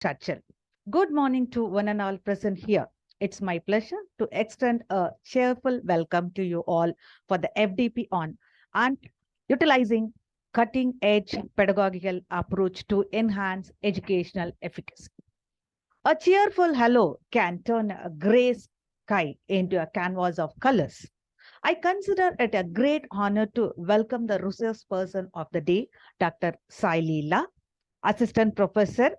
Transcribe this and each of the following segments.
Churchill. Good morning to one and all present here. It's my pleasure to extend a cheerful welcome to you all for the FDP on and utilizing cutting-edge pedagogical approach to enhance educational efficacy. A cheerful hello can turn a gray sky into a canvas of colors. I consider it a great honor to welcome the resource person of the day, Dr. Saileela, Assistant Professor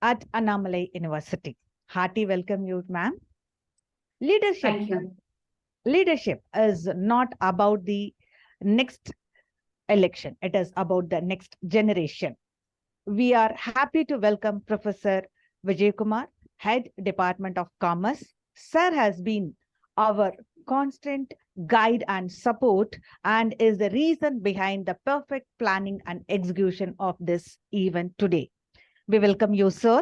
at Annamalai University. Hearty welcome you, ma'am. Leadership. Thank you. Leadership is not about the next election. It is about the next generation. We are happy to welcome Professor Vijay Kumar, Head Department of Commerce. Sir has been our constant guide and support and is the reason behind the perfect planning and execution of this event today. We welcome you, sir.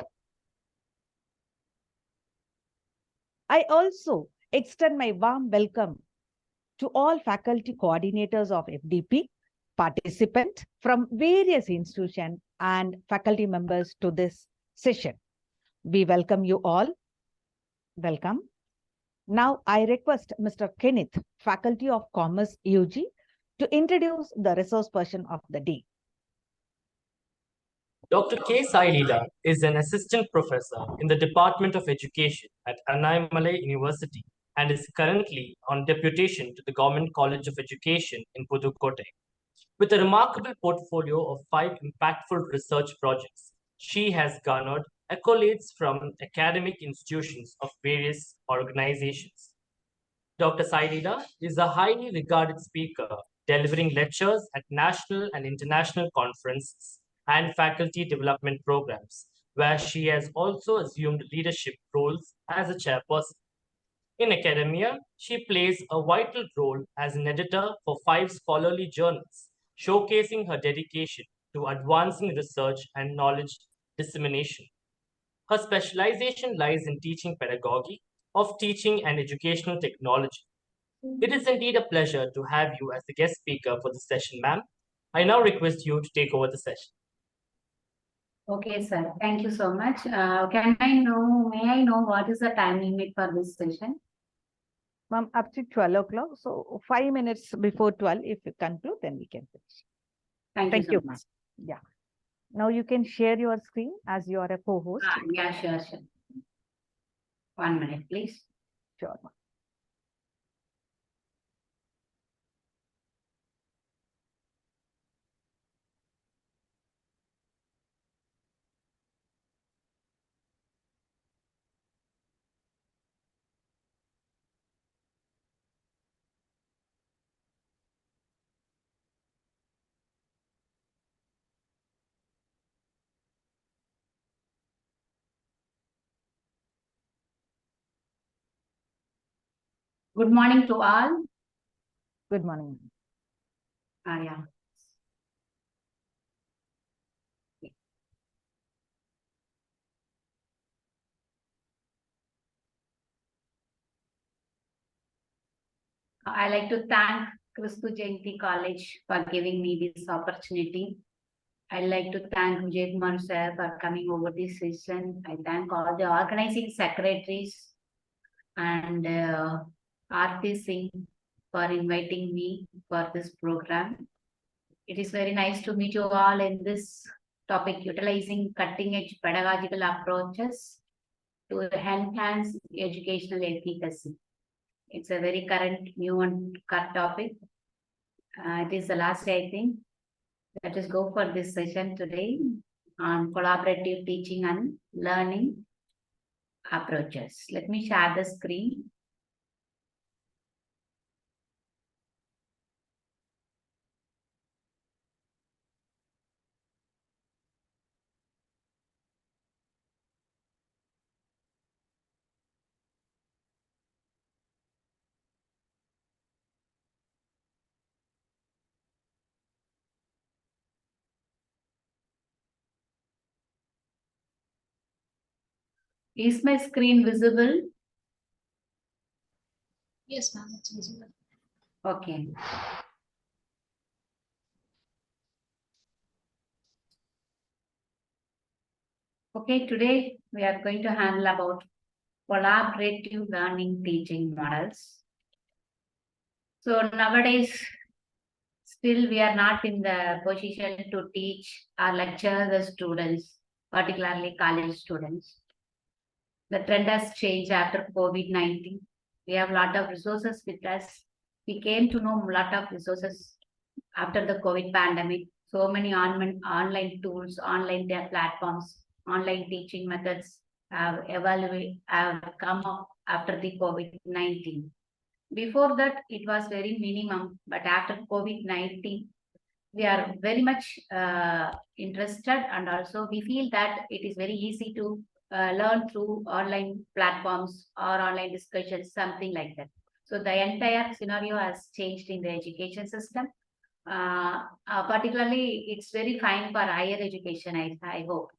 I also extend my warm welcome to all faculty coordinators of FDP, participants from various institutions and faculty members to this session. We welcome you all. Welcome. Now I request Mr. Kenneth, Faculty of Commerce UG, to introduce the resource person of the day. Dr. K. Saileela is an assistant professor in the Department of Education at Annamalai University and is currently on deputation to the Government College of Education in Pudukkottai. With a remarkable portfolio of 5 impactful research projects, she has garnered accolades from academic institutions of various organizations. Dr. Saileela is a highly regarded speaker, delivering lectures at national and international conferences and faculty development programs, where she has also assumed leadership roles as a chairperson. In academia, she plays a vital role as an editor for 5 scholarly journals, showcasing her dedication to advancing research and knowledge dissemination. Her specialization lies in teaching pedagogy of teaching and educational technology. It is indeed a pleasure to have you as the guest speaker for this session, ma'am. I now request you to take over the session. Okay, sir. Thank you so much. May I know what is the time limit for this session? Ma'am, up to 12 o'clock. So 5 minutes before 12, if you conclude, then we can finish. Thank you so much. Yeah. Now you can share your screen as you are a co-host. Yeah, sure. 1 minute, please. Sure. Good morning to all. Good morning. Yeah. I like to thank Kristu Jayanti College for giving me this opportunity. I'd like to thank Vijay Kumar sir for coming over this session. I thank all the organizing secretaries and RTC for inviting me for this program. It is very nice to meet you all in this topic, utilizing cutting-edge pedagogical approaches to enhance educational efficacy. It's a very current, new and cut topic. It is the last day, I think. Let us go for this session today on collaborative teaching and learning approaches. Let me share the screen. Is my screen visible? Yes, ma'am, it's visible. Okay. Okay, today we are going to handle about collaborative learning teaching models. So nowadays, still we are not in the position to teach or lecture the students, particularly college students. The trend has changed after COVID-19. We have a lot of resources with us. We came to know a lot of resources after the COVID pandemic. So many online tools, online platforms, online teaching methods have come up after the COVID-19. Before that, it was very minimum, but after COVID-19, we are very much interested, and also we feel that it is very easy to learn through online platforms or online discussions, something like that. So the entire scenario has changed in the education system. Particularly, it's very fine for higher education, I hope.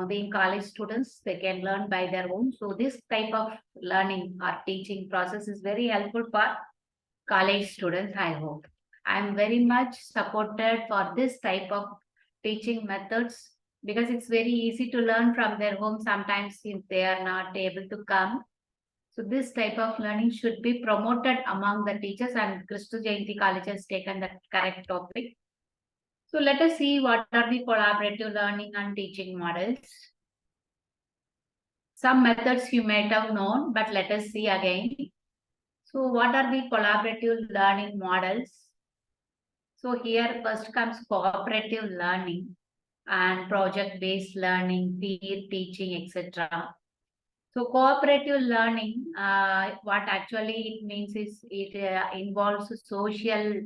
Being college students, they can learn by their own. So this type of learning or teaching process is very helpful for college students, I hope. I'm very much supported for this type of teaching methods because it's very easy to learn from their home sometimes if they are not able to come. So this type of learning should be promoted among the teachers, and Kristu Jayanti College has taken the correct topic. So let us see what are the collaborative learning and teaching models. Some methods you might have known, but let us see again. So what are the collaborative learning models? So here first comes cooperative learning and project-based learning, peer teaching, etc. So cooperative learning, what actually it means is it involves social,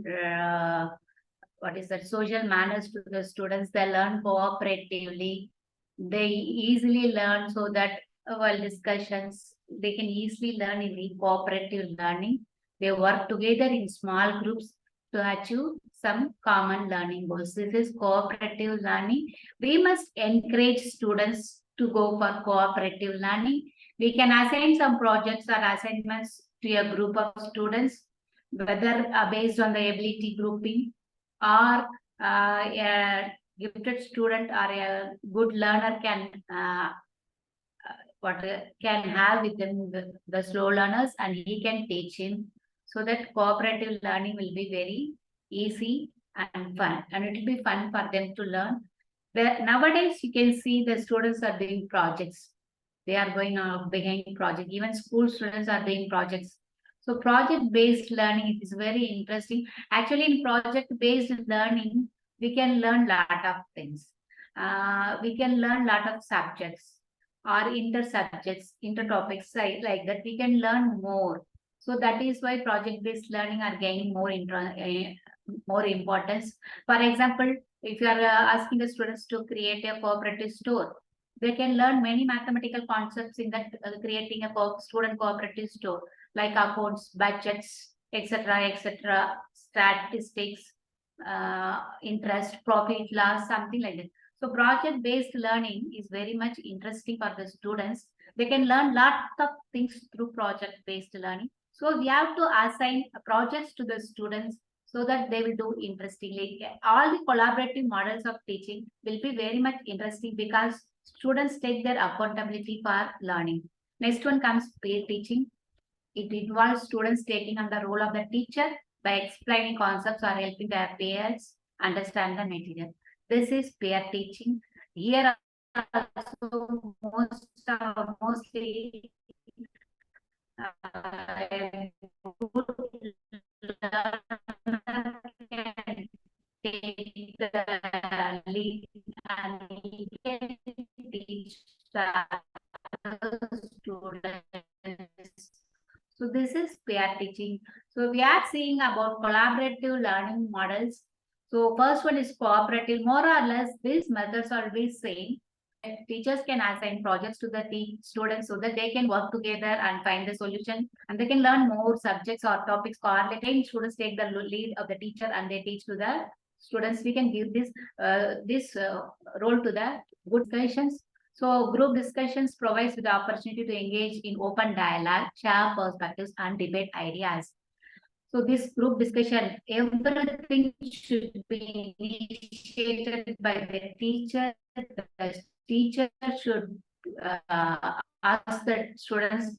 what is that, social manners to the students. They learn cooperatively. They easily learn so that while discussions, they can easily learn in the cooperative learning. They work together in small groups to achieve some common learning goals. This is cooperative learning. We must encourage students to go for cooperative learning. We can assign some projects or assignments to a group of students, whether based on the ability grouping or a gifted student or a good learner can have with them the slow learners, and he can teach him, so that cooperative learning will be very easy and fun, and it will be fun for them to learn. Nowadays you can see the students are doing projects. They are going on behind project. Even school students are doing projects. So project-based learning is very interesting. Actually, in project-based learning, we can learn lot of things. We can learn lot of subjects or inter-subjects, inter-topics like that. We can learn more. So that is why project-based learning are gaining more importance. For example, if you are asking the students to create a cooperative store, they can learn many mathematical concepts in that creating a student cooperative store, like accounts, budgets, etc., statistics, interest, profit, loss, something like that. So project-based learning is very much interesting for the students. They can learn lots of things through project-based learning. So we have to assign projects to the students so that they will do interestingly. All the collaborative models of teaching will be very much interesting because students take their accountability for learning. Next one comes peer teaching. It involves students taking on the role of the teacher by explaining concepts or helping their peers understand the material. This is peer teaching. Here also mostly good learner can take the lead and he can teach the students. So this is peer teaching. So we are seeing about collaborative learning models. So first one is cooperative. More or less, these methods are always same. Teachers can assign projects to the students so that they can work together and find the solution, and they can learn more subjects or topics correlating. Students take the lead of the teacher and they teach to the students. We can give this role to the good discussions. So group discussions provides the opportunity to engage in open dialogue, share perspectives, and debate ideas. So this group discussion, everything should be initiated by the teacher, the teacher should ask the students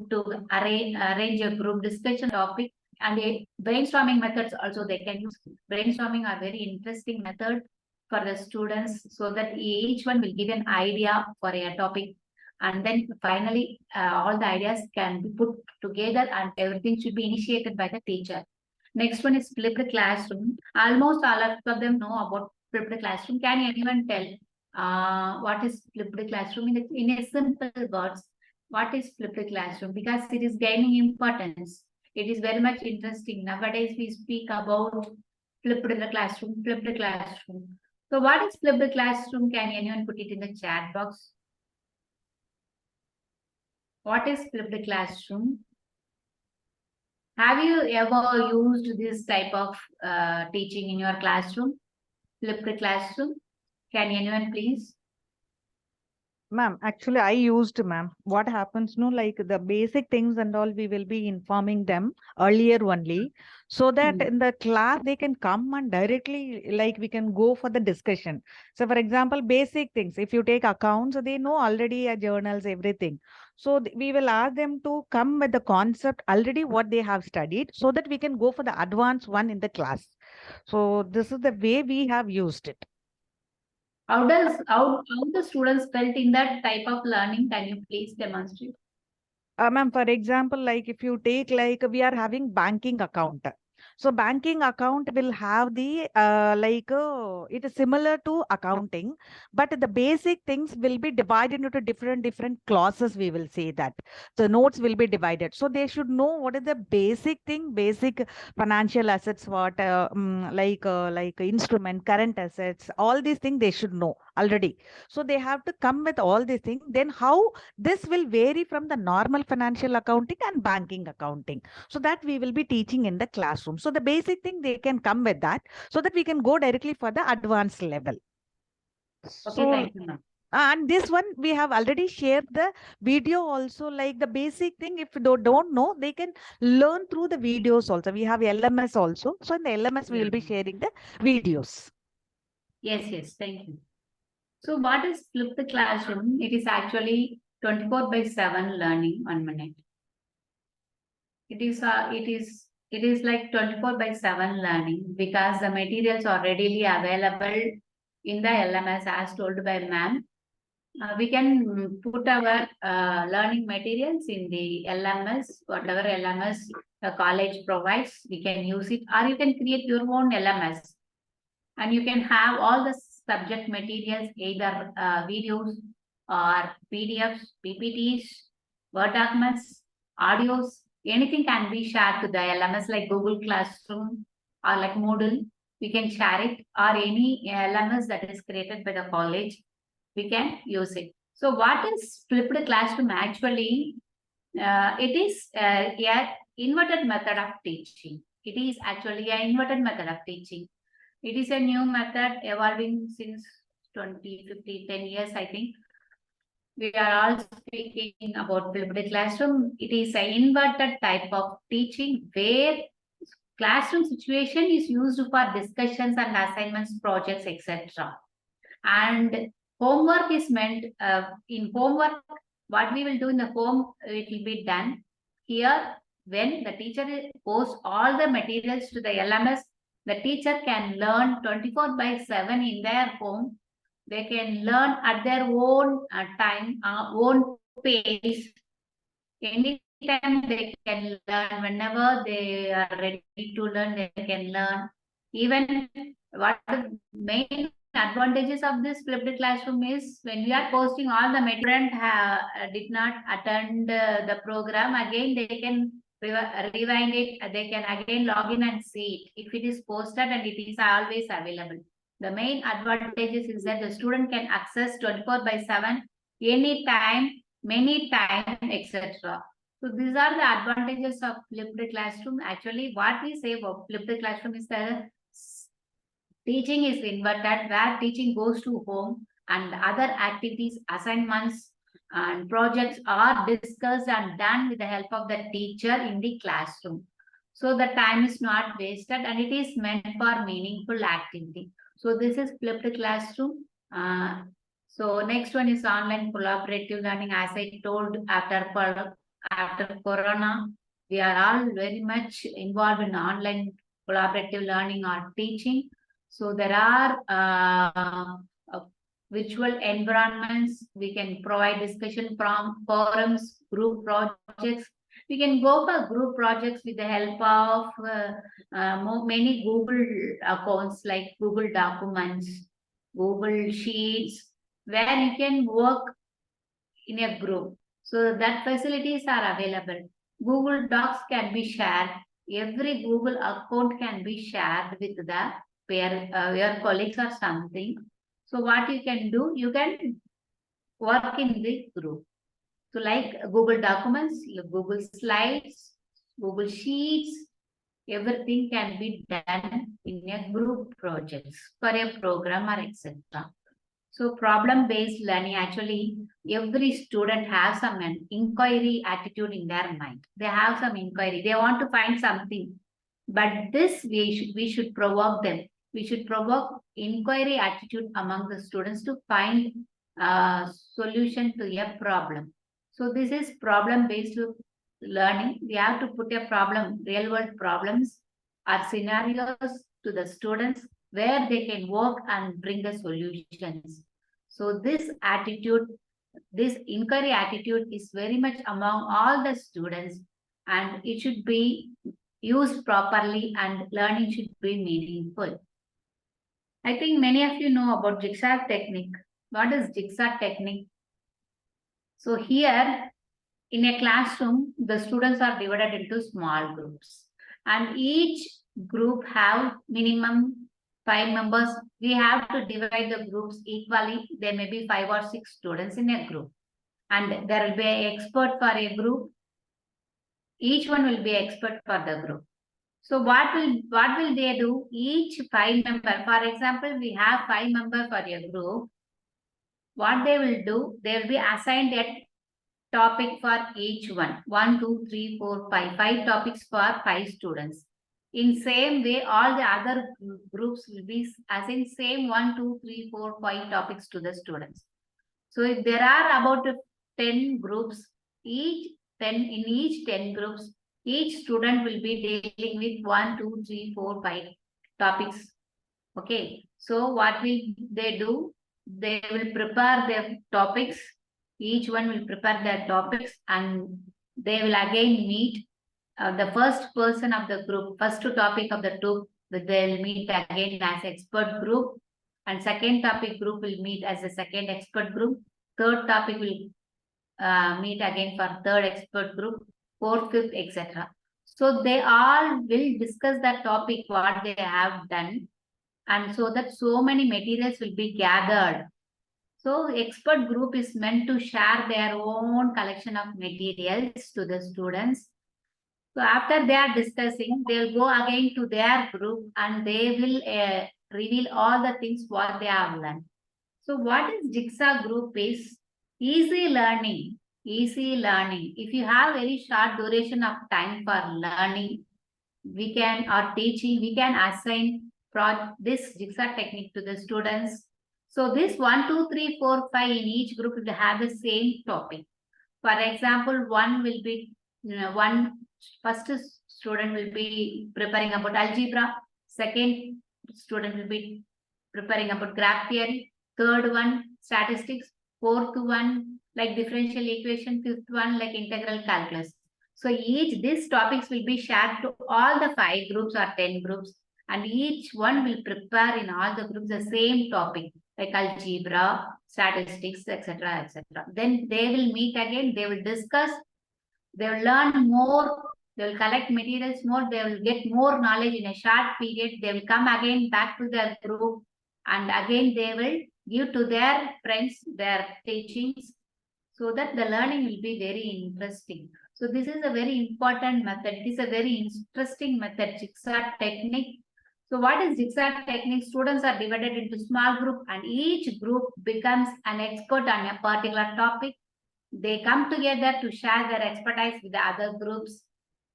to arrange a group discussion topic, and a brainstorming methods also they can use. Brainstorming are very interesting method for the students, so that each one will give an idea for a topic, and then finally all the ideas can be put together and everything should be initiated by the teacher. Next one is flipped classroom. Almost all of them know about flipped classroom. Can anyone tell what is flipped classroom in a simple words? What is flipped classroom? Because it is gaining importance. It is very much interesting. Nowadays we speak about flipped classroom, flipped classroom. So what is flipped classroom? Can anyone put it in the chat box? What is flipped classroom? Have you ever used this type of teaching in your classroom? Flipped classroom? Can anyone please? Ma'am, actually, I used, ma'am. What happens, no, like the basic things and all, we will be informing them earlier only, so that in the class they can come and directly, like we can go for the discussion. So, for example, basic things, if you take accounts, they know already journals, everything. So, we will ask them to come with the concept already what they have studied, so that we can go for the advanced one in the class. So, this is the way we have used it. How the students felt in that type of learning? Can you please demonstrate? Ma'am, for example, like if you take like we are having banking account. So banking account will have the it is similar to accounting, but the basic things will be divided into different classes. We will say that the notes will be divided. So they should know what is the basic thing, basic financial assets, what like instrument, current assets, all these things they should know already. So they have to come with all these things. Then how this will vary from the normal financial accounting and banking accounting. So that we will be teaching in the classroom. So the basic thing they can come with that, so that we can go directly for the advanced level. Okay, thank you, ma'am. And this one we have already shared the video also, like the basic thing. If you don't know, they can learn through the videos also. We have LMS also. So in the LMS, we will be sharing the videos. Yes, thank you. So what is flipped classroom? It is actually 24/7 learning 1 minute. It is like 24/7 learning, because the materials are readily available in the LMS as told by ma'am. We can put our learning materials in the LMS, whatever LMS the college provides, we can use it, or you can create your own LMS. And you can have all the subject materials, either videos or PDFs, PPTs, Word documents, audios, anything can be shared to the LMS like Google Classroom or like Moodle. We can share it, or any LMS that is created by the college, we can use it. So what is flipped classroom actually? It is a inverted method of teaching. It is actually an inverted method of teaching. It is a new method evolving since 20, 50, 10 years, I think. We are all speaking about flipped classroom. It is an inverted type of teaching where classroom situation is used for discussions and assignments, projects, etc. And homework is meant in homework. What we will do in the home, it will be done here. When the teacher posts all the materials to the LMS, the teacher can learn 24/7 in their home. They can learn at their own time, own pace. Anytime they can learn, whenever they are ready to learn, they can learn. Even what the main advantages of this flipped classroom is, when we are posting all the material did not attend the program, again they can rewind it, they can again log in and see it if it is posted, and it is always available. The main advantages is that the student can access 24/7, anytime, many time, etc. So these are the advantages of flipped classroom. Actually, what we say about flipped classroom is the teaching is inverted, where teaching goes to home and other activities, assignments and projects are discussed and done with the help of the teacher in the classroom. So the time is not wasted and it is meant for meaningful activity. So this is flipped classroom. So next one is online collaborative learning. As I told, after Corona, we are all very much involved in online collaborative learning or teaching. So there are virtual environments. We can provide discussion from forums, group projects. We can go for group projects with the help of many Google accounts like Google Documents, Google Sheets, where you can work in a group. So that facilities are available. Google Docs can be shared. Every Google account can be shared with the your colleagues or something. So what you can do, you can work in the group. So like Google Documents, Google Slides, Google Sheets, everything can be done in a group projects for a program or etc. So problem-based learning, actually, every student has some inquiry attitude in their mind. They have some inquiry. They want to find something. But this we should provoke them. We should provoke inquiry attitude among the students to find a solution to a problem. So this is problem-based learning. We have to put a problem, real-world problems or scenarios to the students where they can work and bring the solutions. So this attitude, this inquiry attitude is very much among all the students, and it should be used properly and learning should be meaningful. I think many of you know about jigsaw technique. What is jigsaw technique? So here in a classroom, the students are divided into small groups, and each group have minimum 5 members. We have to divide the groups equally. There may be 5 or 6 students in a group, and there will be an expert for a group. Each one will be expert for the group. So what will they do? Each 5 member, for example, we have 5 members for a group. What they will do, they will be assigned a topic for each one. 1, 2, 3, 4, 5. 5 topics for 5 students. In same way, all the other groups will be assigned same 1, 2, 3, 4, 5 topics to the students. So if there are about 10 groups, in each 10 groups, each student will be dealing with 1, 2, 3, 4, 5 topics. Okay. So what will they do? They will prepare their topics. Each one will prepare their topics and they will again meet the first person of the group, first topic of the group, they'll meet again as expert group, and second topic group will meet as a second expert group. Third topic will meet again for third expert group, fourth, fifth, etc. So they all will discuss that topic, what they have done, and so that so many materials will be gathered. So expert group is meant to share their own collection of materials to the students. So after they are discussing, they'll go again to their group and they will reveal all the things what they have learned. So what is jigsaw group is easy learning. Easy learning. If you have very short duration of time for learning, we can, or teaching, we can assign this jigsaw technique to the students. So this 1, 2, 3, 4, 5 in each group will have the same topic. For example, one will be first student will be preparing about algebra. Second student will be preparing about graph theory. Third one, statistics. Fourth one, like differential equation. Fifth one, like integral calculus. So these topics will be shared to all the 5 groups or 10 groups, and each one will prepare in all the groups the same topic, like algebra, statistics, etc., etc. Then they will meet again, they will discuss, they will learn more, they will collect materials more, they will get more knowledge in a short period. They will come again back to their group, and again they will give to their friends their teachings, so that the learning will be very interesting. So this is a very important method. It is a very interesting method, jigsaw technique. So what is jigsaw technique? Students are divided into small group and each group becomes an expert on a particular topic. They come together to share their expertise with the other groups,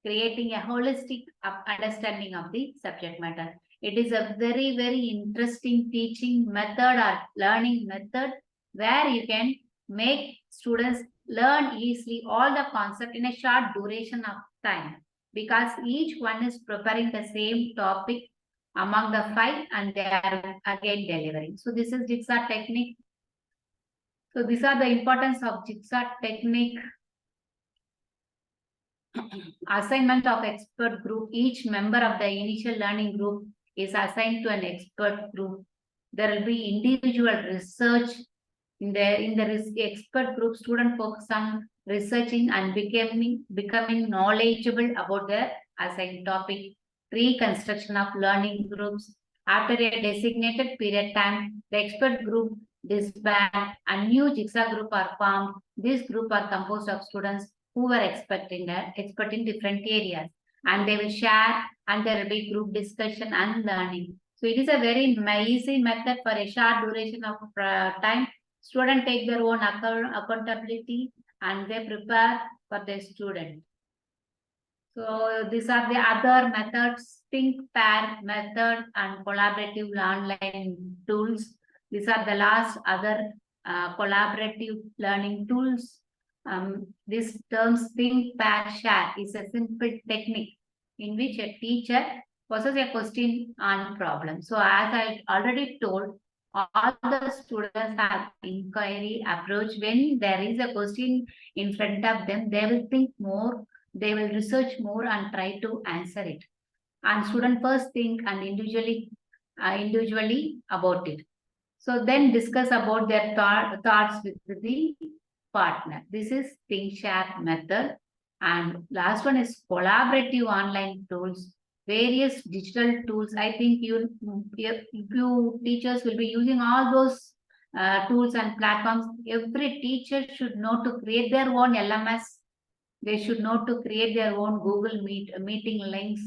creating a holistic understanding of the subject matter. It is a very, very interesting teaching method or learning method. where you can make students learn easily all the concept in a short duration of time, because each one is preparing the same topic among the 5 and they are again delivering. So this is jigsaw technique. So these are the importance of jigsaw technique. Assignment of expert group. Each member of the initial learning group is assigned to an expert group. There will be individual research. In the expert group, student focus on researching and becoming knowledgeable about the assigned topic. Reconstruction of learning groups. After a designated period time, the expert group disband and new jigsaw group are formed. This group are composed of students who were expert in different areas, and they will share, and there will be group discussion and learning. So it is a very easy method for a short duration of time. Students take their own accountability and they prepare for the student. So these are the other methods: think pair method and collaborative online tools. These are the last other collaborative learning tools. This terms think pair share is a simple technique in which a teacher poses a question on problem. So as I already told, all the students have inquiry approach. When there is a question in front of them, they will think more, they will research more and try to answer it. And student first think and individually about it. So then discuss about their thoughts with the partner. This is think share method. And last one is collaborative online tools. Various digital tools. I think you teachers will be using all those tools and platforms. Every teacher should know to create their own LMS. They should know to create their own Google meeting links,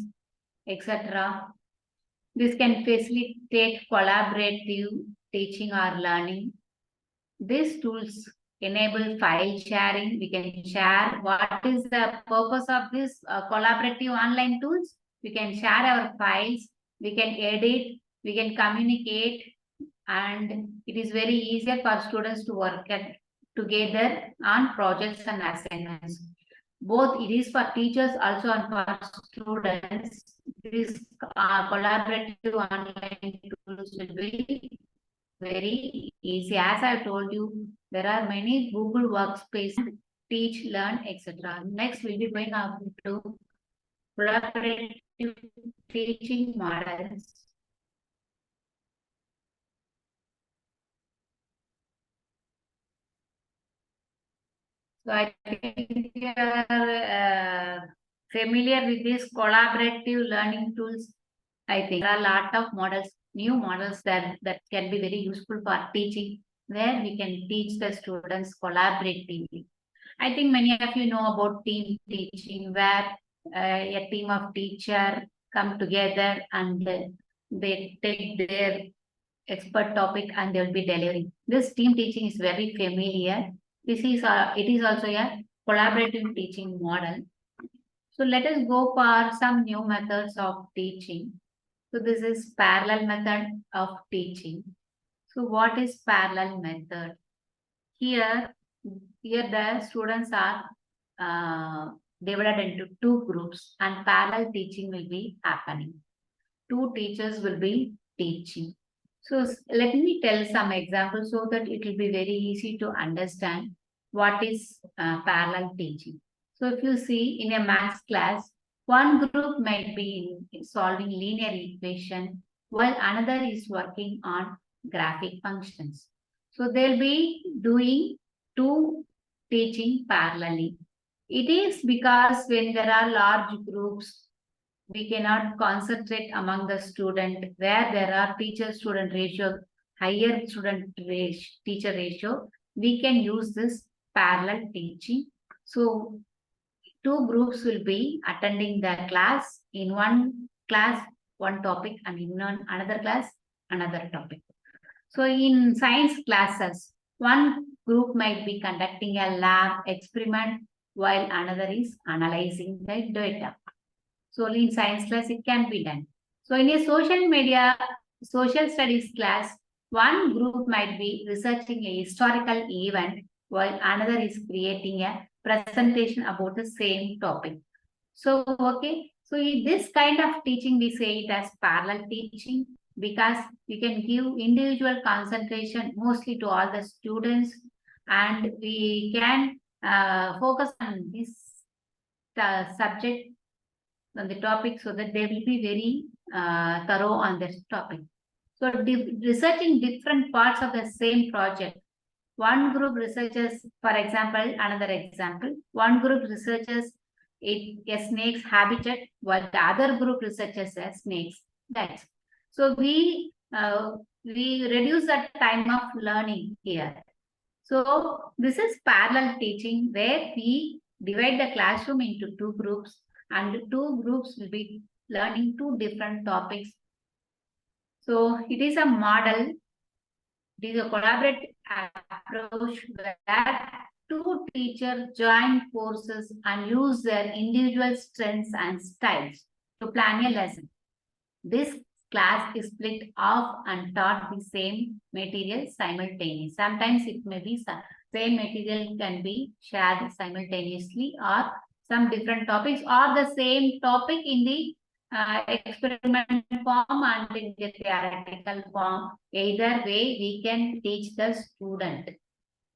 etc. This can facilitate collaborative teaching or learning. These tools enable file sharing. We can share. What is the purpose of this collaborative online tools? We can share our files, we can edit, we can communicate, and it is very easier for students to work together on projects and assignments. Both it is for teachers also and for students. This collaborative online tools will be very easy. As I told you, there are many Google Workspace, teach, learn, etc. Next, we'll be going on to collaborative teaching models. So I think you are familiar with these collaborative learning tools. I think there are a lot of models, new models that can be very useful for teaching, where we can teach the students collaboratively. I think many of you know about team teaching, where a team of teachers come together and they take their expert topic and they will be delivering. This team teaching is very familiar. This is it is also a collaborative teaching model. So let us go for some new methods of teaching. So this is parallel method of teaching. So what is parallel method? Here the students are divided into two groups and parallel teaching will be happening. Two teachers will be teaching. So let me tell some examples so that it will be very easy to understand what is parallel teaching. So if you see in a maths class, one group might be solving linear equation while another is working on graphic functions. So they'll be doing two teaching parallelly. It is because when there are large groups, we cannot concentrate among the student, where there are teacher-student ratio, higher student-teacher ratio, we can use this parallel teaching. So two groups will be attending the class. In one class, one topic, and in another class, another topic. So in science classes, one group might be conducting a lab experiment while another is analyzing the data. So in science class, it can be done. So in a social studies class, One group might be researching a historical event while another is creating a presentation about the same topic. So, okay, so in this kind of teaching, we say it as parallel teaching because we can give individual concentration mostly to all the students, and we can focus on this subject on the topic so that they will be very thorough on this topic. So researching different parts of the same project. One group researches, for example, another example, one group researches a snake's habitat while the other group researches a snake's diet. So we reduce the time of learning here. So this is parallel teaching where we divide the classroom into two groups, and two groups will be learning two different topics. So it is a model. It is a collaborative approach where two teachers join forces and use their individual strengths and styles to plan a lesson. This class is split off and taught the same material simultaneously. Sometimes it may be same material can be shared simultaneously, or some different topics, or the same topic in the experiment form and in the theoretical form. Either way, we can teach the student.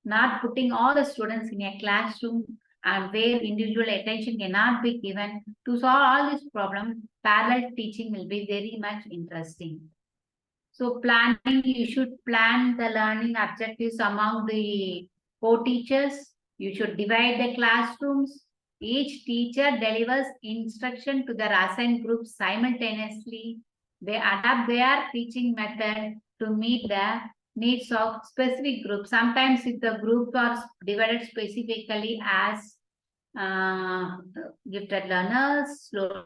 Not putting all the students in a classroom and where individual attention cannot be given to solve all these problems, parallel teaching will be very much interesting. So planning, you should plan the learning objectives among the co-teachers. You should divide the classrooms. Each teacher delivers instruction to their assigned groups simultaneously. They adapt their teaching method to meet the needs of specific groups. Sometimes if the groups are divided specifically as gifted learners, slow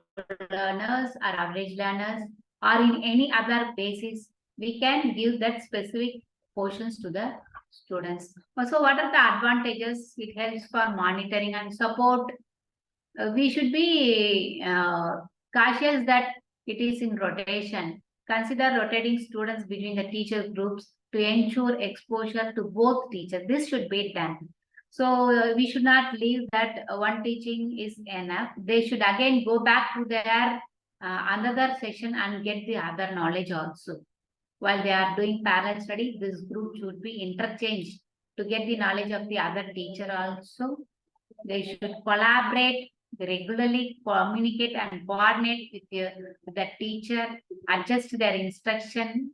learners, or average learners, or in any other basis, we can give that specific portions to the students. Also, what are the advantages? It helps for monitoring and support. We should be cautious that it is in rotation. Consider rotating students between the teacher groups to ensure exposure to both teachers. This should be done. So we should not leave that one teaching is enough. They should again go back to their another session and get the other knowledge also. While they are doing parallel study, this group should be interchanged to get the knowledge of the other teacher also. They should collaborate, regularly communicate and coordinate with the teacher, adjust their instruction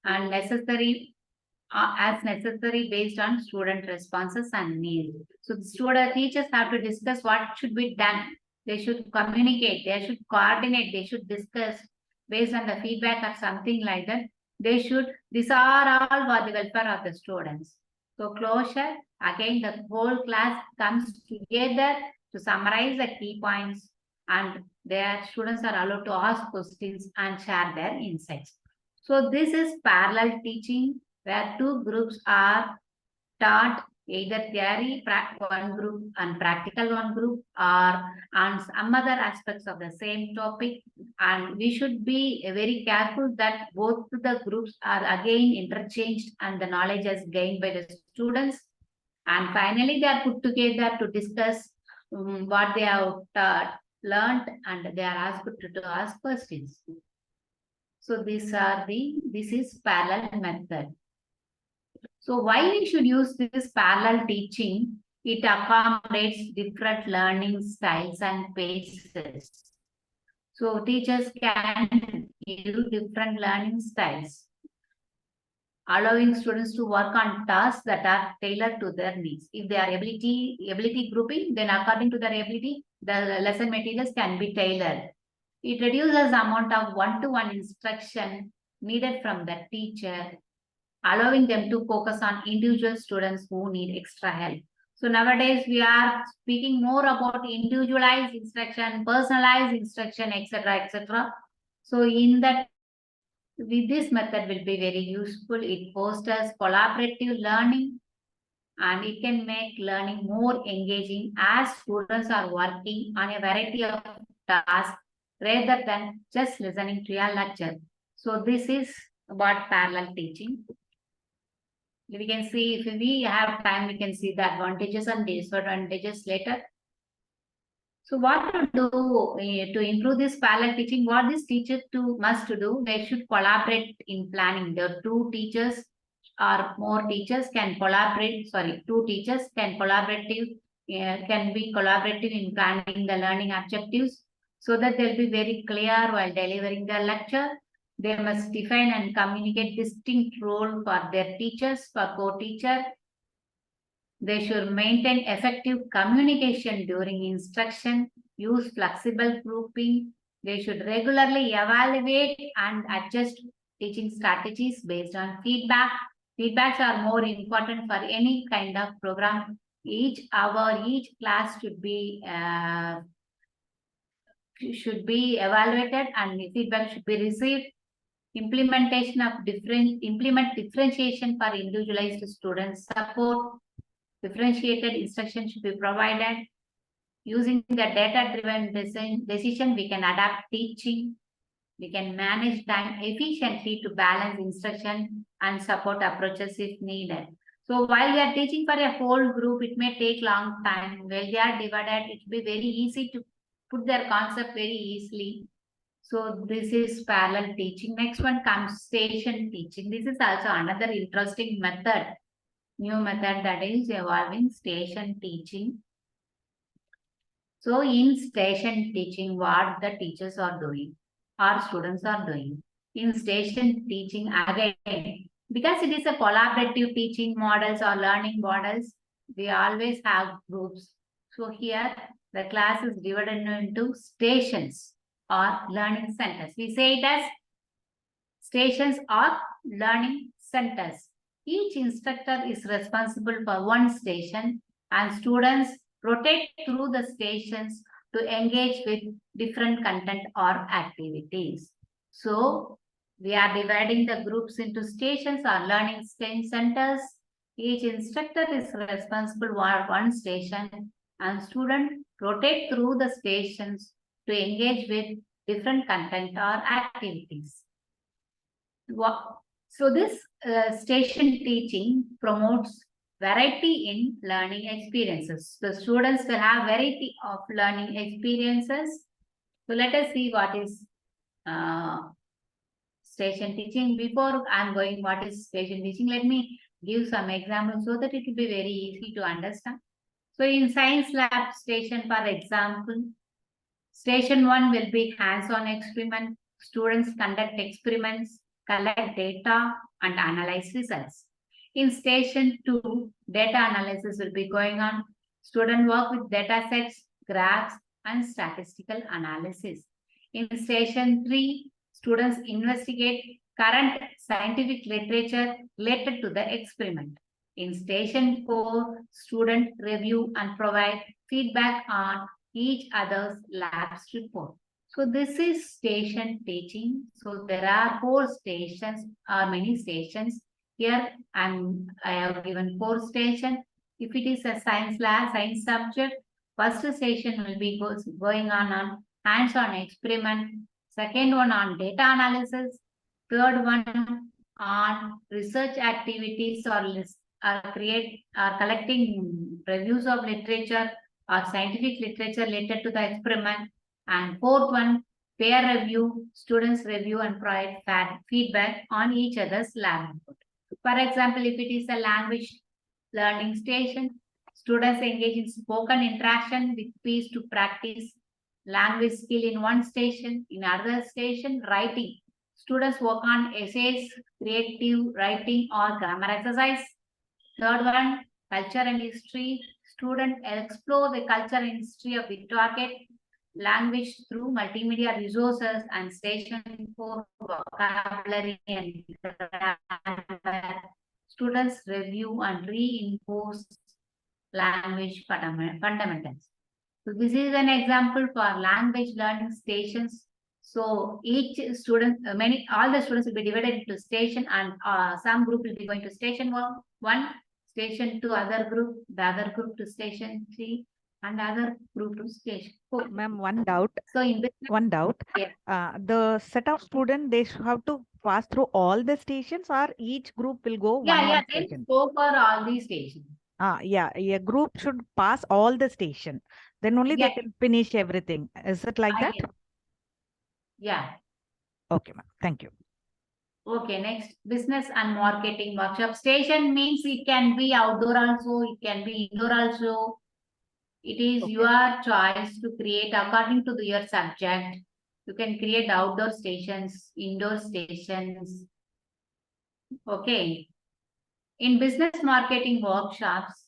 and necessary as necessary based on student responses and needs. So the teachers have to discuss what should be done. They should communicate, they should coordinate, they should discuss based on the feedback or something like that. These are all for the welfare of the students. So closure, again, the whole class comes together to summarize the key points, and their students are allowed to ask questions and share their insights. So this is parallel teaching where two groups are taught either theory, one group, and practical one group, or on some other aspects of the same topic. And we should be very careful that both the groups are again interchanged and the knowledge is gained by the students. And finally, they are put together to discuss what they have learned, and they are asked to ask questions. So this is parallel method. So why we should use this parallel teaching? It accommodates different learning styles and paces. So teachers can give different learning styles, allowing students to work on tasks that are tailored to their needs. If they are ability grouping, then according to their ability, the lesson materials can be tailored. It reduces the amount of one-to-one instruction needed from the teacher, allowing them to focus on individual students who need extra help. So nowadays we are speaking more about individualized instruction, personalized instruction, etc., etc. So in that, with this method will be very useful. It fosters collaborative learning, and it can make learning more engaging as students are working on a variety of tasks rather than just listening to a lecture. So this is about parallel teaching. We can see, if we have time, we can see the advantages and disadvantages later. So what to do to improve this parallel teaching? What this teacher must do? They should collaborate in planning. The two teachers or more teachers can collaborate. Sorry, two teachers can can be collaborative in planning the learning objectives, so that they'll be very clear while delivering the lecture. They must define and communicate distinct role for their teachers, for co-teacher. They should maintain effective communication during instruction, use flexible grouping. They should regularly evaluate and adjust teaching strategies based on feedback. Feedbacks are more important for any kind of program. Each hour, each class should be evaluated and feedback should be received. Implementation of differentiation for individualized student support. Differentiated instruction should be provided. Using the data-driven decision, we can adapt teaching. We can manage time efficiently to balance instruction and support approaches if needed. So while we are teaching for a whole group, it may take long time. While they are divided, it will be very easy to put their concept very easily. So this is parallel teaching. Next one comes station teaching. This is also another interesting method. New method that is evolving, station teaching. So in station teaching, what the teachers are doing, our students are doing. In station teaching, again, because it is a collaborative teaching models or learning models, we always have groups. So here the class is divided into stations or learning centers. We say it as stations or learning centers. Each instructor is responsible for one station and students rotate through the stations to engage with different content or activities. So we are dividing the groups into stations or learning centers. Each instructor is responsible for one station and students rotate through the stations to engage with different content or activities. So this station teaching promotes variety in learning experiences. The students will have variety of learning experiences. So let us see what is station teaching. Before I'm going what is station teaching, let me give some examples so that it will be very easy to understand. So in science lab station, for example, station 1 will be hands-on experiment. Students conduct experiments, collect data and analyze results. In station 2, data analysis will be going on. Students work with data sets, graphs and statistical analysis. In station 3, students investigate current scientific literature related to the experiment. In station 4, students review and provide feedback on each other's lab's report. So this is station teaching. So there are 4 stations or many stations. Here I have given 4 stations. If it is a science lab, science subject, first station will be going on hands-on experiment. Second one on data analysis. Third one on research activities or collecting reviews of literature or scientific literature related to the experiment. And fourth one, peer review, students review and provide feedback on each other's lab input. For example, if it is a language learning station, students engage in spoken interaction with peers to practice language skill in one station. In another station, writing. Students work on essays, creative writing or grammar exercise. Third one, culture and history. Students explore the culture and history of the target language through multimedia resources. And station 4, vocabulary and grammar. Students review and reinforce language fundamentals. So this is an example for language learning stations. So each student, all the students will be divided into station, and some group will be going to station 1, station 2 other group, the other group to station 3, and other group to station. Okay. Ma'am, one doubt. So in business, One doubt. yeah. The set of students, they have to pass through all the stations, or each group will go Yeah, one they'll station? go for all these stations. Yeah, a group should pass all the station. Then only they Yeah, can finish everything. Is it like that? yeah. Okay, ma'am. Thank you. Okay, next, business and marketing workshop. Station means it can be outdoor also, it can be indoor also. It is Okay. your choice to create according to your subject. You can create outdoor stations, indoor stations. Okay. In business marketing workshops,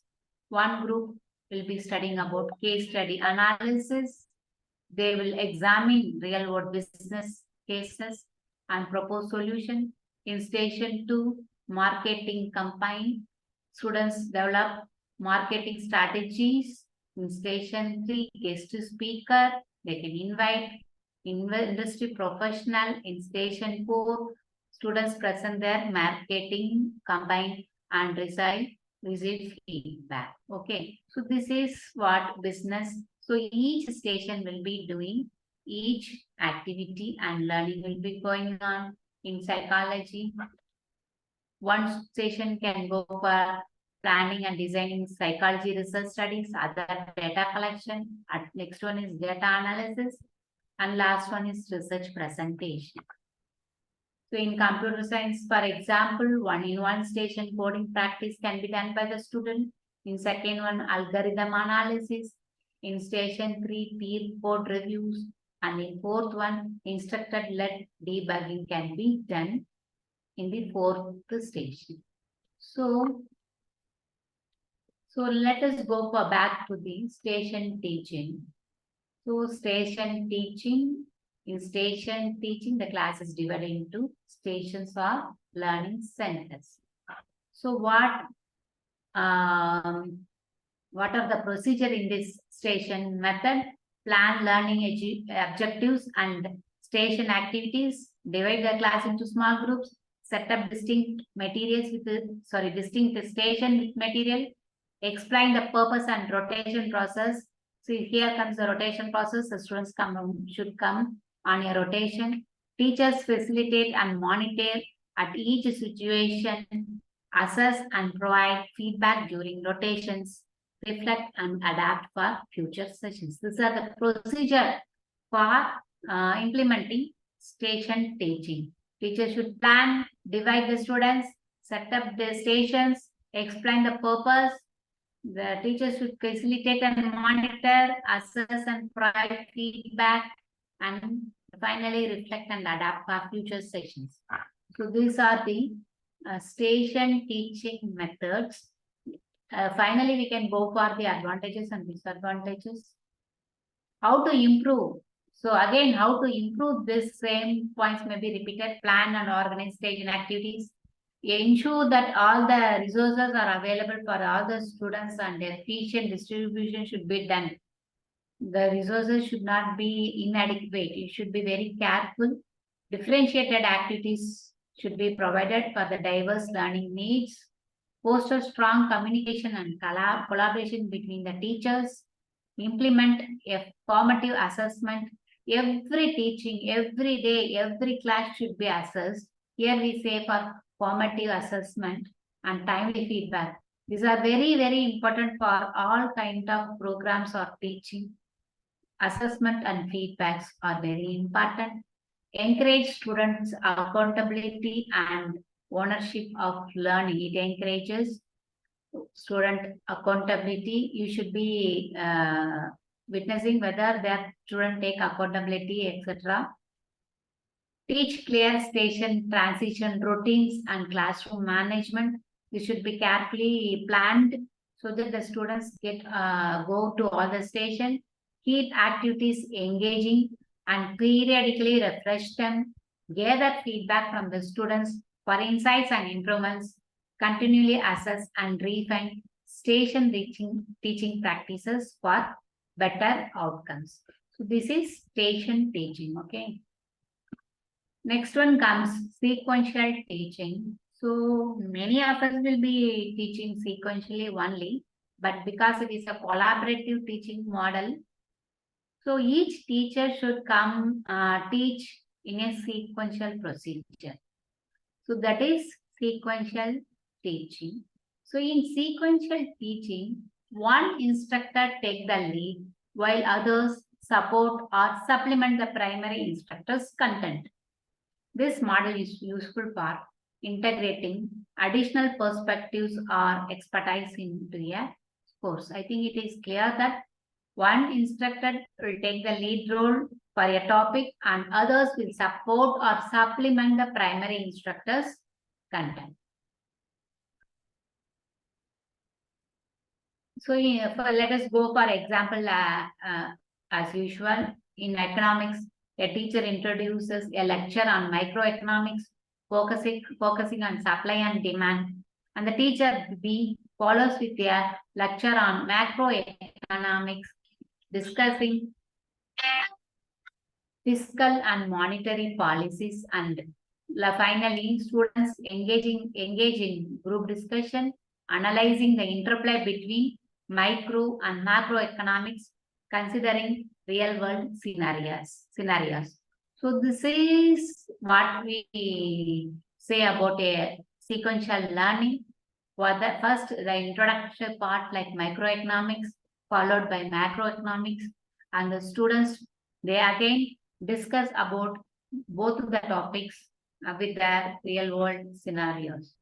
one group will be studying about case study analysis. They will examine real world business cases and propose solution. In station 2, marketing campaign, students develop marketing strategies. In station 3, guest speaker, they can invite industry professional. In station 4, students present their marketing campaign and receive feedback. Okay, so this is what business. So each station will be doing each activity and learning will be going on. In psychology, one station can go for planning and designing psychology research studies, other data collection, next one is data analysis, and last one is research presentation. So in computer science, for example, in one station coding practice can be done by the student. In second one, algorithm analysis. In station 3, peer code reviews. And in fourth one, instructor-led debugging can be done in the fourth station. So let us go back to the station teaching. So station teaching. In station teaching, the class is divided into stations or learning centers. So what are the procedure in this station method? Plan learning objectives and station activities. Divide the class into small groups. Set up distinct materials with distinct station with material. Explain the purpose and rotation process. See, here comes the rotation process. The students should come on a rotation. Teachers facilitate and monitor at each situation, assess and provide feedback during rotations, reflect and adapt for future sessions. These are the procedure for implementing station teaching. Teachers should plan, divide the students, set up the stations, explain the purpose. The teachers should facilitate and monitor, assess and provide feedback, and finally reflect and adapt for future sessions. So these are the station teaching methods. Finally, we can go for the advantages and disadvantages. How to improve? So again, how to improve this same points may be repeated. Plan and organize station activities. Ensure that all the resources are available for all the students and efficient distribution should be done. The resources should not be inadequate. You should be very careful. Differentiated activities should be provided for the diverse learning needs. Foster strong communication and collaboration between the teachers. Implement a formative assessment. Every teaching, every day, every class should be assessed. Here we say for formative assessment and timely feedback. These are very, very important for all kind of programs or teaching. Assessment and feedbacks are very important. Encourage students' accountability and ownership of learning. It encourages student accountability. You should be witnessing whether that student take accountability, etc. Teach clear station transition routines and classroom management. This should be carefully planned so that the students go to all the station. Keep activities engaging and periodically refresh them. Gather feedback from the students for insights and improvements. Continually assess and refine station teaching practices for better outcomes. So this is station teaching, okay? Next one comes sequential teaching. So many of us will be teaching sequentially only. but because it is a collaborative teaching model, so each teacher should come teach in a sequential procedure. So that is sequential teaching. So in sequential teaching, one instructor take the lead while others support or supplement the primary instructor's content. This model is useful for integrating additional perspectives or expertise into a course. I think it is clear that one instructor will take the lead role for a topic and others will support or supplement the primary instructor's content. So let us go for example, as usual, in economics, a teacher introduces a lecture on microeconomics, focusing on supply and demand. And the teacher B follows with a lecture on macroeconomics, discussing fiscal and monetary policies. And finally, students engage in group discussion, analyzing the interplay between micro and macroeconomics, considering real world scenarios. So this is what we say about a sequential learning. For the first, the introduction part like microeconomics, followed by macroeconomics, and the students, they again discuss about both the topics with their real world scenarios.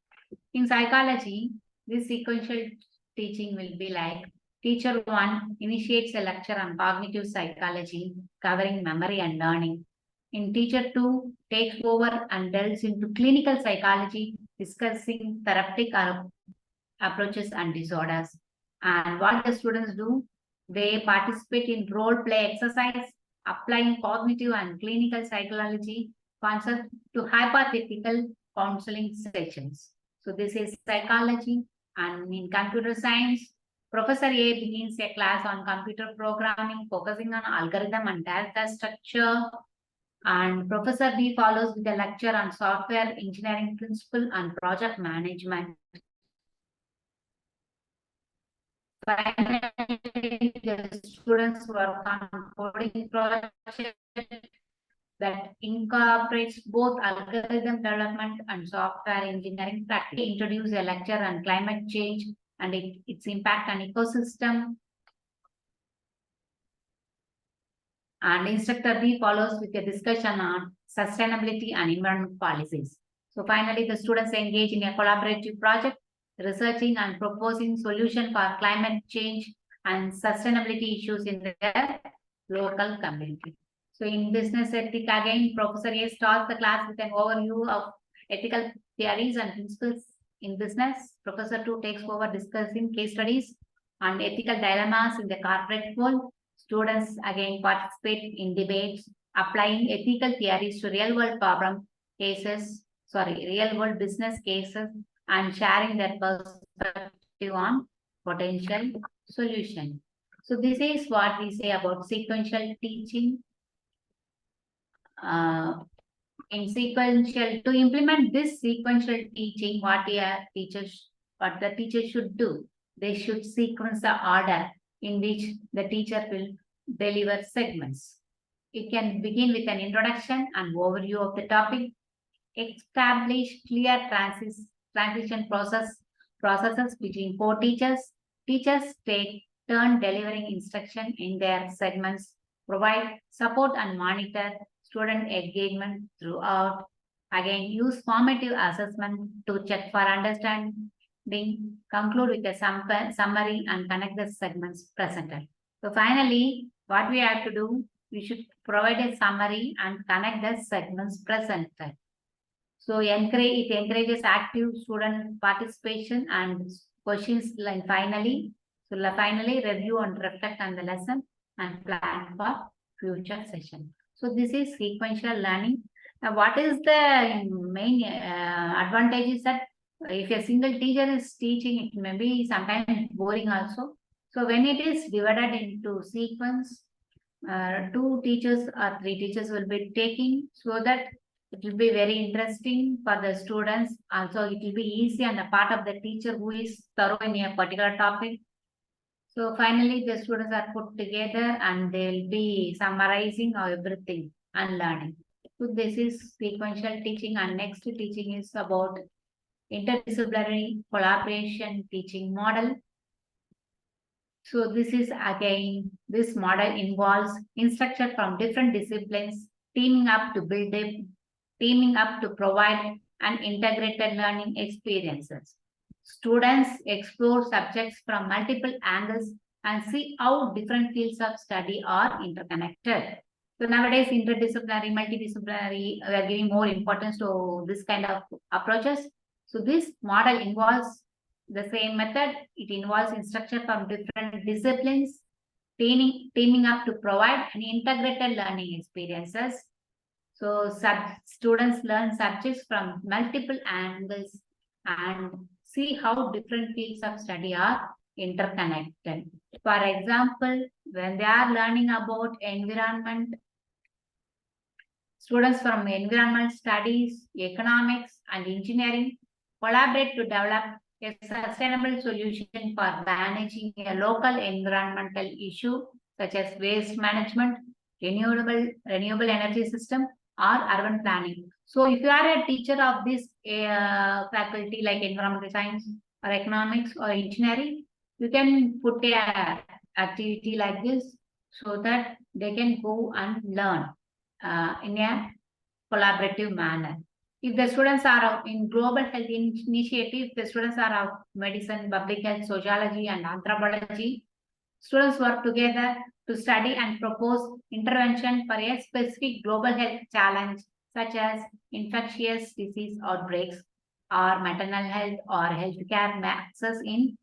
In psychology, this sequential teaching will be like teacher 1 initiates a lecture on cognitive psychology covering memory and learning. In teacher 2 takes over and delves into clinical psychology, discussing therapeutic approaches and disorders. And what the students do, they participate in role play exercise, applying cognitive and clinical psychology concepts to hypothetical counseling sessions. So this is psychology. And in computer science, Professor A begins a class on computer programming, focusing on algorithm and data structure. And Professor B follows with a lecture on software engineering principle and project management. Finally, the students work on coding project that incorporates both algorithm development and software engineering practice. Introduce a lecture on climate change and its impact on ecosystem. And instructor B follows with a discussion on sustainability and environment policies. So finally, the students engage in a collaborative project, researching and proposing solutions for climate change and sustainability issues in their local community. So in business ethics, again, Professor A starts the class with an overview of ethical theories and principles in business. Professor 2 takes over discussing case studies and ethical dilemmas in the corporate world. Students again participate in debates, applying ethical theories to real-world real-world business cases, and sharing their perspective on potential solution. So this is what we say about sequential teaching. In sequential, to implement this sequential teaching, what the teacher should do, they should sequence the order in which the teacher will deliver segments. It can begin with an introduction and overview of the topic, establish clear transition processes between 4 teachers. Teachers take turn delivering instruction in their segments, provide support and monitor student engagement throughout. Again, use formative assessment to check for understanding, conclude with a summary and connect the segments presented. So finally, what we have to do, we should provide a summary and connect the segments presented. So it encourages active student participation and questions. Like finally review and reflect on the lesson and plan for future session. So this is sequential learning. Now, what is the main advantage is that if a single teacher is teaching, it may be sometimes boring also. So when it is divided into sequence, 2 teachers or 3 teachers will be taking, so that it will be very interesting for the students. Also, it will be easy on the part of the teacher who is thorough in a particular topic. So finally, the students are put together and they'll be summarizing everything and learning. So this is sequential teaching, and next teaching is about interdisciplinary collaboration teaching model. So this is again, this model involves instructors from different disciplines teaming up to provide an integrated learning experiences. Students explore subjects from multiple angles and see how different fields of study are interconnected. So nowadays, interdisciplinary, multidisciplinary, we are giving more importance to this kind of approaches. So this model involves the same method. It involves instruction from different disciplines, teaming up to provide an integrated learning experiences. So students learn subjects from multiple angles and see how different fields of study are interconnected. For example, when they are learning about environment, students from environmental studies, economics, and engineering collaborate to develop a sustainable solution for managing a local environmental issue such as waste management, renewable energy system, or urban planning. So if you are a teacher of this faculty like environmental science or economics or engineering, you can put a activity like this so that they can go and learn in a collaborative manner. If the students are in global health initiative, the students are of medicine, public health, sociology, and anthropology, students work together to study and propose intervention for a specific global health challenge, such as infectious disease outbreaks or maternal health or healthcare access in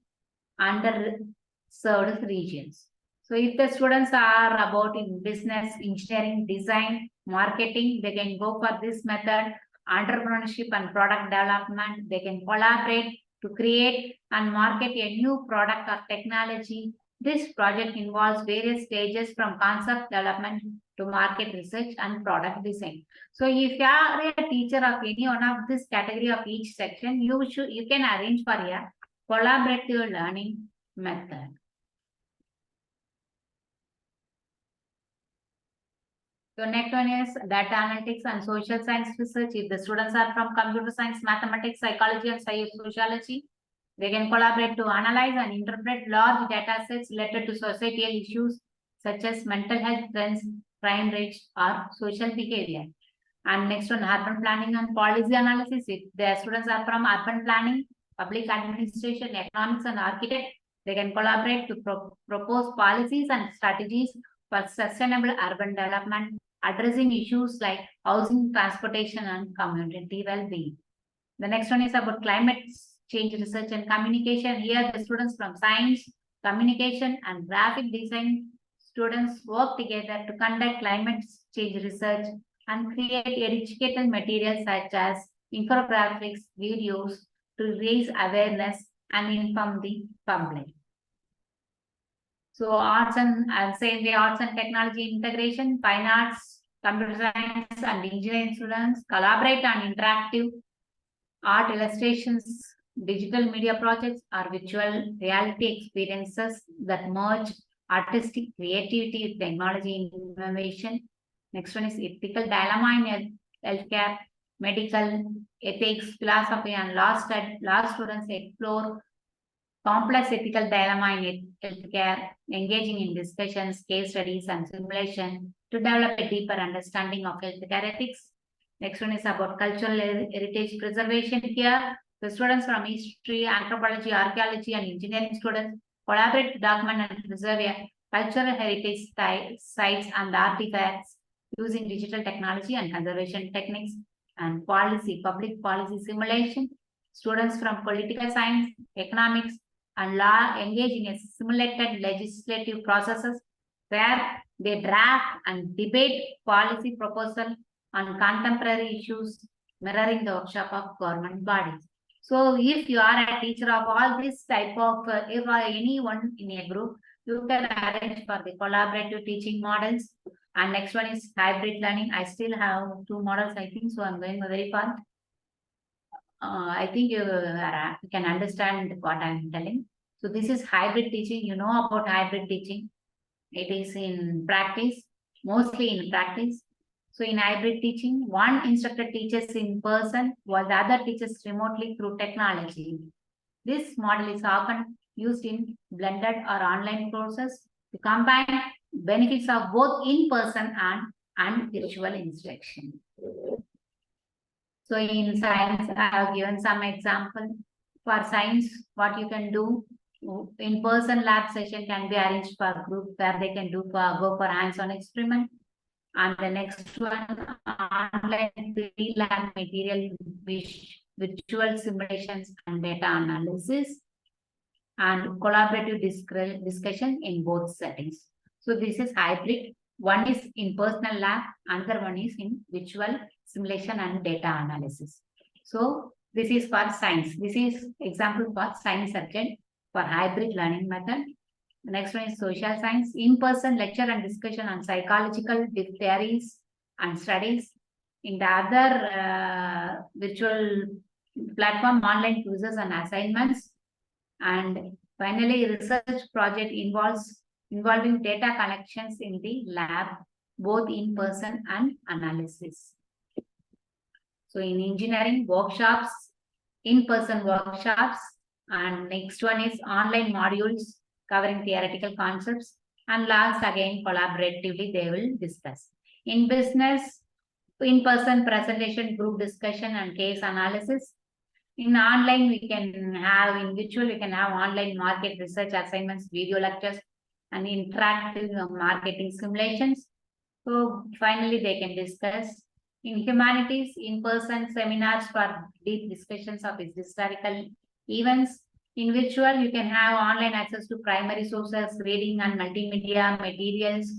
underserved regions. So if the students are about in business, engineering, design, marketing, they can go for this method. Entrepreneurship and product development, they can collaborate to create and market a new product or technology. This project involves various stages from concept development to market research and product design. So if you are a teacher of any one of this category of each section, you can arrange for a collaborative learning method. So next one is data analytics and social science research. If the students are from computer science, mathematics, psychology, and sociology, they can collaborate to analyze and interpret large data sets related to societal issues such as mental health trends, crime rates, or social behavior. And next one, urban planning and policy analysis. If the students are from urban planning, public administration, economics, and architect, they can collaborate to propose policies and strategies for sustainable urban development, addressing issues like housing, transportation, and community well-being. The next one is about climate change research and communication. Here, the students from science, communication, and graphic design students work together to conduct climate change research and create educational materials such as infographics, videos to raise awareness and inform the public. So arts and same way, arts and technology integration, fine arts, computer science, and engineering students collaborate on interactive art illustrations, digital media projects, or virtual reality experiences that merge artistic creativity with technology innovation. Next one is ethical dilemma in healthcare, medical, ethics, philosophy, and law students explore complex ethical dilemma in healthcare, engaging in discussions, case studies, and simulation to develop a deeper understanding of healthcare ethics. Next one is about cultural heritage preservation. Here, the students from history, anthropology, archaeology, and engineering students collaborate to document and preserve cultural heritage sites and artifacts using digital technology and conservation techniques. And policy, public policy simulation. Students from political science, economics, and law engage in a simulated legislative processes where they draft and debate policy proposal on contemporary issues mirroring the workshop of government bodies. So if you are a teacher of all this type of, if anyone in a group, you can arrange for the collaborative teaching models. And next one is hybrid learning. I still have 2 models, I think, so I'm going very fast. I think you can understand what I'm telling. So this is hybrid teaching. You know about hybrid teaching. It is in practice, mostly in practice. So in hybrid teaching, one instructor teaches in person while the other teaches remotely through technology. This model is often used in blended or online courses to combine benefits of both in-person and virtual instruction. So in science, I have given some example. For science, what you can do, in-person lab session can be arranged for group where they can go for hands-on experiment. And the next one, online 3D lab material, virtual simulations and data analysis, and collaborative discussion in both settings. So this is hybrid. One is in personal lab, another one is in virtual simulation and data analysis. So this is for science. This is example for science subject for hybrid learning method. The next one is social science, in-person lecture and discussion on psychological theories and studies. In the other virtual platform, online quizzes and assignments. And finally, research project involving data collections in the lab, both in person and analysis. So in engineering, workshops, in-person workshops, and next one is online modules covering theoretical concepts, and last again collaboratively they will discuss. In business, in-person presentation, group discussion and case analysis. In online, we can have, in virtual, we can have online market research assignments, video lectures, and interactive marketing simulations. So finally, they can discuss. In humanities, in-person seminars for deep discussions of historical events. In virtual, you can have online access to primary sources, reading and multimedia materials.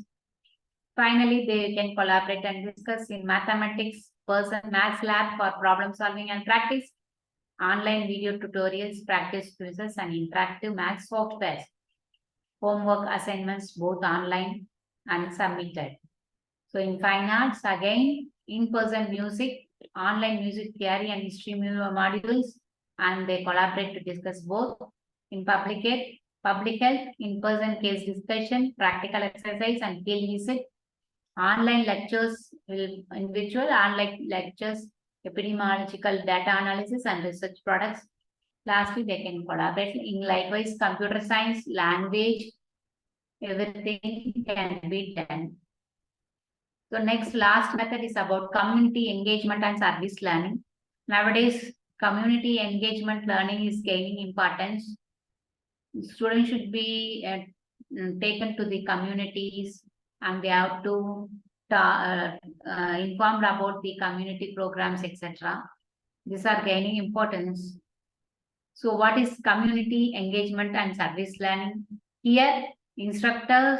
Finally, they can collaborate and discuss. In mathematics, maths lab for problem solving and practice. Online video tutorials, practice quizzes, and interactive math software. Homework assignments, both online and submitted. So in fine arts, again, in-person music, online music theory and history modules, and they collaborate to discuss both. In public health, in-person case discussion, practical exercise, and field visit. Online lectures in virtual, online lectures, epidemiological data analysis and research products. Lastly, they can collaborate in likewise computer science, language, everything can be done. So next last method is about community engagement and service learning. Nowadays, community engagement learning is gaining importance. Students should be taken to the communities and they have to informed about the community programs, etc. These are gaining importance. So what is community engagement and service learning? Here, instructors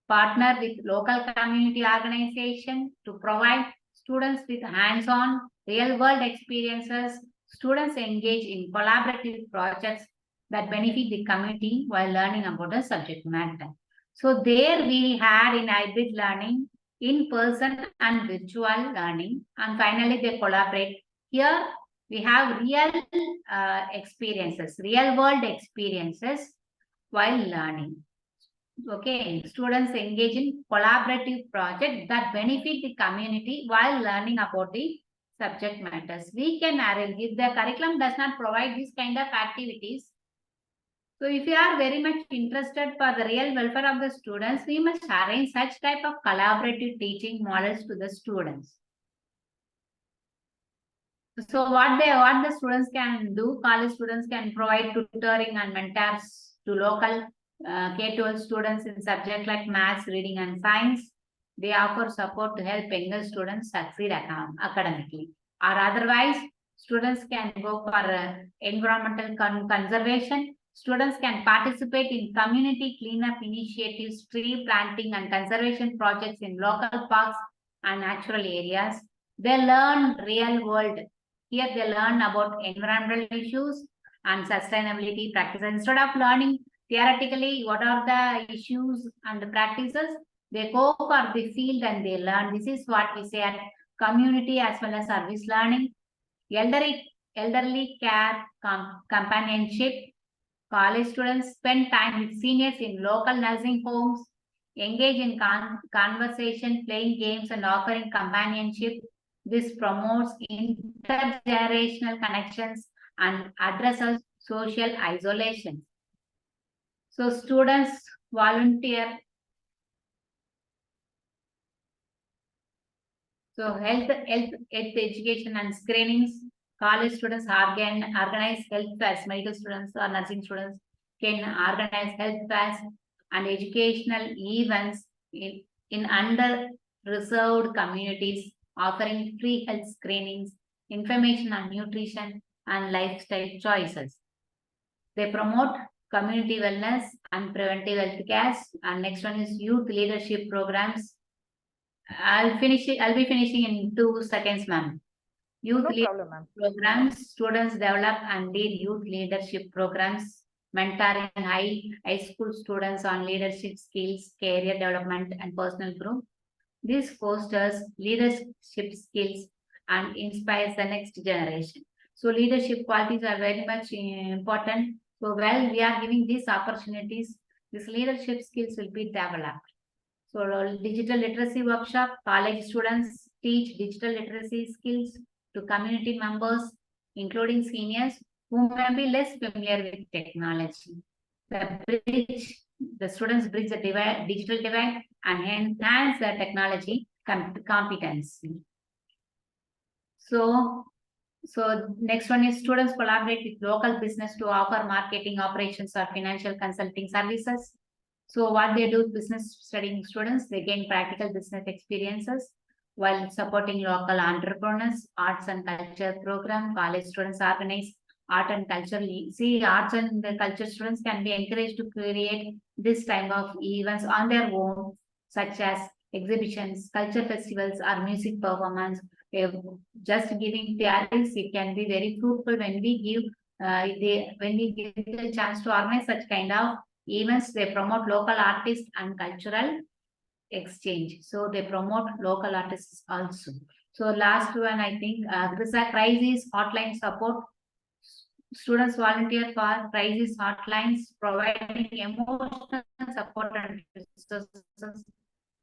partner with local community organization to provide students with hands-on real-world experiences. Students engage in collaborative projects that benefit the community while learning about the subject matter. So there we had in hybrid learning, in-person and virtual learning, and finally they collaborate. Here we have real experiences, real-world experiences while learning. Okay, students engage in collaborative projects that benefit the community while learning about the subject matters. We can arrange, if the curriculum does not provide this kind of activities. So if you are very much interested for the real welfare of the students, we must arrange such type of collaborative teaching models to the students. So what the students can do, college students can provide tutoring and mentors to local K-12 students in subjects like maths, reading, and science. They offer support to help younger students succeed academically. Or otherwise, students can go for environmental conservation. Students can participate in community cleanup initiatives, tree planting, and conservation projects in local parks and natural areas. They learn real world. Here they learn about environmental issues and sustainability practices. Instead of learning theoretically what are the issues and the practices, they go for the field and they learn. This is what we say at community as well as service learning. Elderly care, companionship, College students spend time with seniors in local nursing homes, engage in conversation, playing games, and offering companionship. This promotes intergenerational connections and addresses social isolation. So students volunteer. So health education and screenings. College students organize health fairs. Medical students or nursing students can organize health fairs and educational events in under-reserved communities, offering free health screenings, information on nutrition and lifestyle choices. They promote community wellness and preventive health care. And next one is youth leadership programs. I'll be finishing in 2 seconds, ma'am. Youth problem, ma'am. programs, students develop and lead youth leadership programs, mentoring high school students on leadership skills, career development, and personal growth. This fosters leadership skills and inspires the next generation. So leadership qualities are very much important. So while we are giving these opportunities, these leadership skills will be developed. So digital literacy workshop, college students teach digital literacy skills to community members, including seniors who may be less familiar with technology. The students bridge the digital divide and enhance the technology competency. So next one is students collaborate with local business to offer marketing, operations, or financial consulting services. So what they do, business studying students, they gain practical business experiences while supporting local entrepreneurs. Arts and culture program, college students organize art and culture. See, arts and the culture students can be encouraged to create this type of events on their own, such as exhibitions, culture festivals, or music performance. Just giving theories, it can be very fruitful when we give the chance to organize such kind of events. They promote local artists and cultural exchange. So they promote local artists also. So last one, I think, crisis hotline support. Students volunteer for crisis hotlines, providing emotional support and resources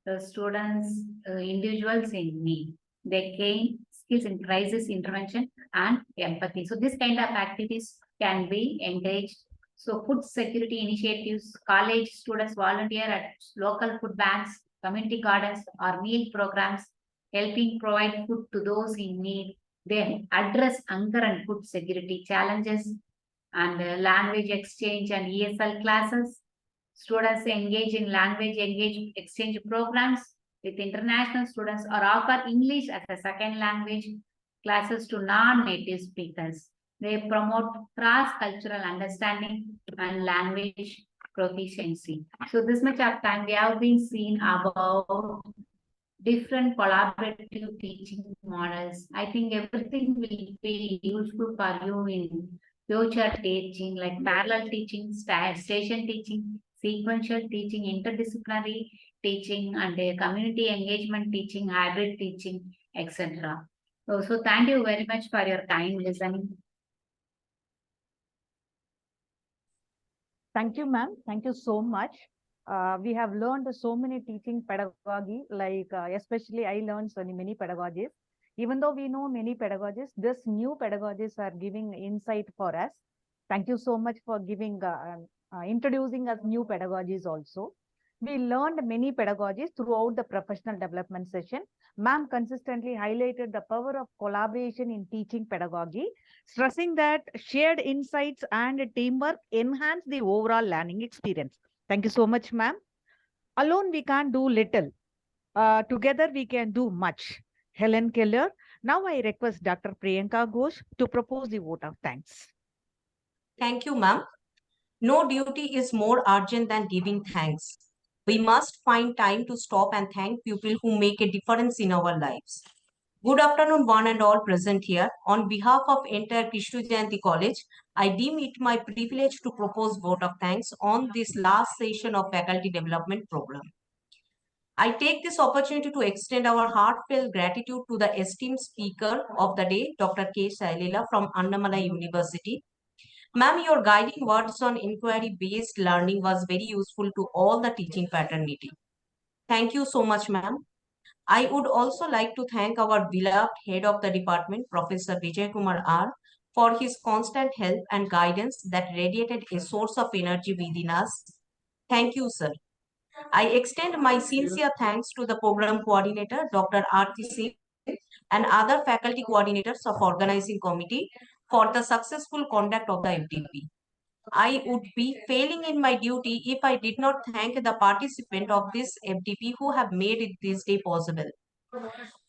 to students, individuals in need. They gain skills in crisis intervention and empathy. So this kind of activities can be encouraged. So food security initiatives, college students volunteer at local food banks, community gardens, or meal programs, helping provide food to those in need. They address hunger and food security challenges and language exchange and ESL classes. Students engage in language exchange programs with international students or offer English as a second language classes to non-native speakers. They promote cross-cultural understanding and language proficiency. So this much of time we have been seen about different collaborative teaching models. I think everything will be useful for you in future teaching, like parallel teaching, station teaching, sequential teaching, interdisciplinary teaching, and community engagement teaching, hybrid teaching, etc. So thank you very much for your time listening. Thank you, ma'am. Thank you so much. We have learned so many teaching pedagogy, like especially I learned so many pedagogies. Even though we know many pedagogies, this new pedagogies are giving insight for us. Thank you so much for giving introducing us new pedagogies also. We learned many pedagogies throughout the professional development session. Ma'am consistently highlighted the power of collaboration in teaching pedagogy, stressing that shared insights and teamwork enhance the overall learning experience. Thank you so much, ma'am. Alone, we can't do little. Together, we can do much. Helen Keller. Now I request Dr. Priyanka Ghosh to propose the vote of thanks. Thank you, ma'am. No duty is more urgent than giving thanks. We must find time to stop and thank people who make a difference in our lives. Good afternoon, one and all present here. On behalf of entire Kristu Jayanti College, I deem it my privilege to propose vote of thanks on this last session of faculty development program. I take this opportunity to extend our heartfelt gratitude to the esteemed speaker of the day, Dr. K. Saileela from Annamalai University. Ma'am, your guiding words on inquiry-based learning was very useful to all the teaching fraternity. Thank you so much, ma'am. I would also like to thank our beloved head of the department, Professor Vijay Kumar R, for his constant help and guidance that radiated a source of energy within us. Thank you, sir. I extend my sincere thanks to the program coordinator, Dr. Aarti Singh, and other faculty coordinators of organizing committee for the successful conduct of the FDP. I would be failing in my duty if I did not thank the participant of this FDP who have made it this day possible.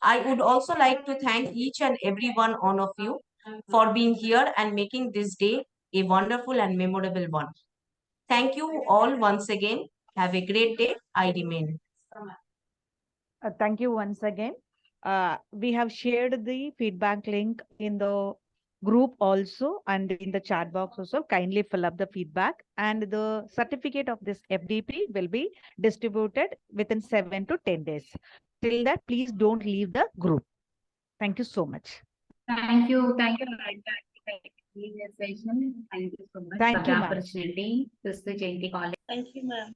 I would also like to thank each and every one of you for being here and making this day a wonderful and memorable one. Thank you all once again. Have a great day. I remain. Thank you once again. We have shared the feedback link in the group also and in the chat box also. Kindly fill up the feedback, and the certificate of this FDP will be distributed within 7 to 10 days. Till that, please don't leave the group. Thank you so much. Thank you. Thank you. Session. Thank you so much Thank for the you, ma'am. opportunity. Kristu Jayanti College. Thank you, ma'am.